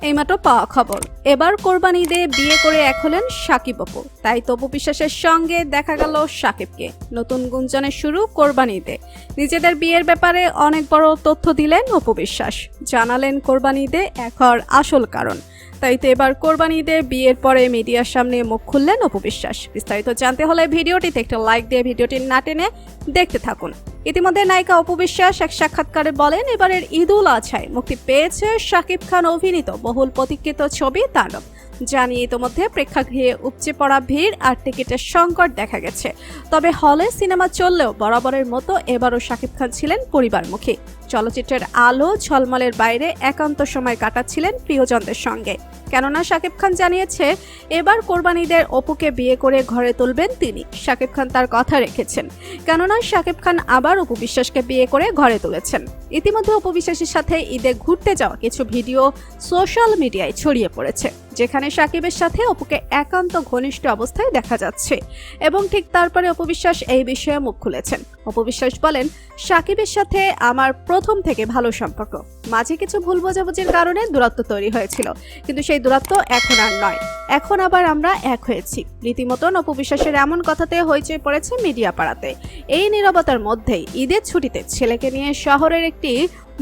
এইমাত্র পাওয়া খবর, এবার কোরবানি ঈদে বিয়ে করে এক হলেন সাকিব অপু। তাই তো অপু বিশ্বাসের সঙ্গে দেখা গেল সাকিবকে। নতুন গুঞ্জনের শুরু কোরবানি ঈদে। নিজেদের বিয়ের ব্যাপারে অনেক বড় তথ্য দিলেন অপু বিশ্বাস, জানালেন কোরবানি ঈদে এক হওয়ার আসল কারণ। তাই তো এবার কোরবানি ঈদে বিয়ের পরে মিডিয়ার সামনে মুখ খুললেন অপু বিশ্বাস। বিস্তারিত জানতে হলে ভিডিওটিতে একটা লাইক দিয়ে ভিডিওটি না টেনে দেখতে থাকুন। ইতিমধ্যে নায়িকা অপু বিশ্বাস এক সাক্ষাৎকারে বলেন, এবারের ঈদ উল আজহায় মুক্তি পেয়েছে শাকিব খান অভিনীত বহুল প্রতীক্ষিত ছবি তাণ্ডব। জানিয়ে ইতিমধ্যে প্রেক্ষাগৃহে উপচে পড়া ভিড় আর টিকিটের সংকট দেখা গেছে। তবে হলে সিনেমা চললেও বরাবরের মতো এবারও শাকিব খান ছিলেন পরিবারমুখী। চলচ্চিত্রের আলো ঝলমলের বাইরে একান্ত সময় কাটাচ্ছিলেন প্রিয়জনদের সঙ্গে। কেননা শাকিব খান জানিয়েছে, এবার কোরবানি ঈদের অপুকে বিয়ে করে ঘরে তুলবেন তিনি। শাকিব খান তার কথা রেখেছেন, কেননা শাকিব খান আবার অপু বিশ্বাসকে বিয়ে করে ঘরে তুলেছেন। ইতিমধ্যে অপু বিশ্বাসের সাথে ঈদে ঘুরতে যাওয়া কিছু ভিডিও সোশ্যাল মিডিয়ায় ছড়িয়ে পড়েছে, যেখানে শাকিবের সাথে অপুকে একান্ত ঘনিষ্ঠ অবস্থায় দেখা যাচ্ছে। এবং ঠিক তারপরে অপু বিশ্বাস এই বিষয়ে মুখ খুলেছেন। অপু বিশ্বাস বলেন, শাকিবের সাথে আমার প্রথম থেকে ভালো সম্পর্ক। মাঝে কিছু ভুল বোঝাবুঝির কারণে দূরত্ব তৈরি হয়েছিল, কিন্তু সেই দূরত্ব এখন আর নয়। এখন আবার আমরা এক হয়েছি। রীতিমতন অপু বিশ্বাসের এমন কথাতে হইচই পড়েছে মিডিয়া পাড়াতে। এই নীরবতার মধ্যেই ঈদের ছুটিতে ছেলেকে নিয়ে শহরের একটি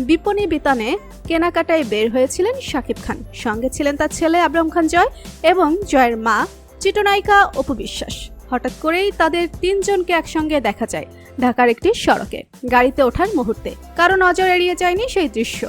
বিপণী বিতানে কেনাকাটায় বের হয়েছিলেন শাকিব খান। সঙ্গে ছিলেন তার ছেলে আবরাম খান জয় এবং জয়ের মা চিত্রনায়িকা অপু বিশ্বাস। হঠাৎ করেই তাদের তিনজনকে একসঙ্গে দেখা যায় ঢাকার একটি সড়কে গাড়িতে ওঠার মুহূর্তে। কারো নজর এড়িয়ে যায়নি সেই দৃশ্য।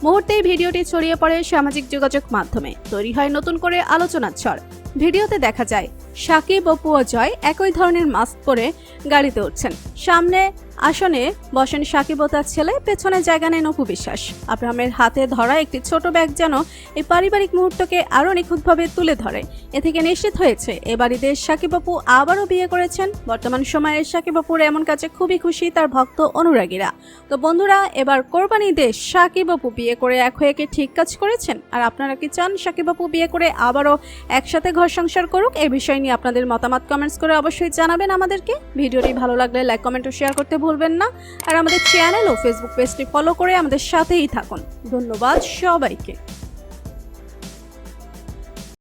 মুহূর্তেই ভিডিওটি ছড়িয়ে পড়ে সামাজিক যোগাযোগ মাধ্যমে। তৈরি হয় নতুন করে আলোচনার ঝড়। ভিডিওতে দেখা যায় শাকিব, অপু ও জয় একই ধরনের মাস্ক পরে গাড়িতে উঠছেন। সামনে আসনে বসেন শাকিব ও তার ছেলে, পেছনে জায়গা নেন অপু বিশ্বাস। আব্রাহামের হাতে ধরা একটি ছোট ব্যাগ যেন এই পারিবারিক মুহূর্তকে আরও নিখুঁতভাবে তুলে ধরে। এ থেকে নিশ্চিত হয়েছে এবার ঈদে শাকিব অপু আবারও বিয়ে করেছেন। বর্তমান সময়ে শাকিব অপুর এমন কাজে খুবই খুশি তার ভক্ত অনুরাগীরা। তো বন্ধুরা, এবার কোরবানি ঈদে শাকিব অপু বিয়ে করে এক হয়ে কি ঠিক কাজ করেছেন? আর আপনারা কি চান শাকিব অপু বিয়ে করে আবারও একসাথে ঘর সংসার করুক? এই বিষয় নিয়ে আপনাদের মতামত কমেন্টস করে অবশ্যই জানাবেন আমাদেরকে। ভিডিওটি ভালো লাগলে লাইক, কমেন্ট ও শেয়ার করতে ভুলবেন না। আর আমাদের চ্যানেল ও ফেসবুক পেজটি ফলো করে আমাদের সাথেই থাকুন। ধন্যবাদ সবাইকে।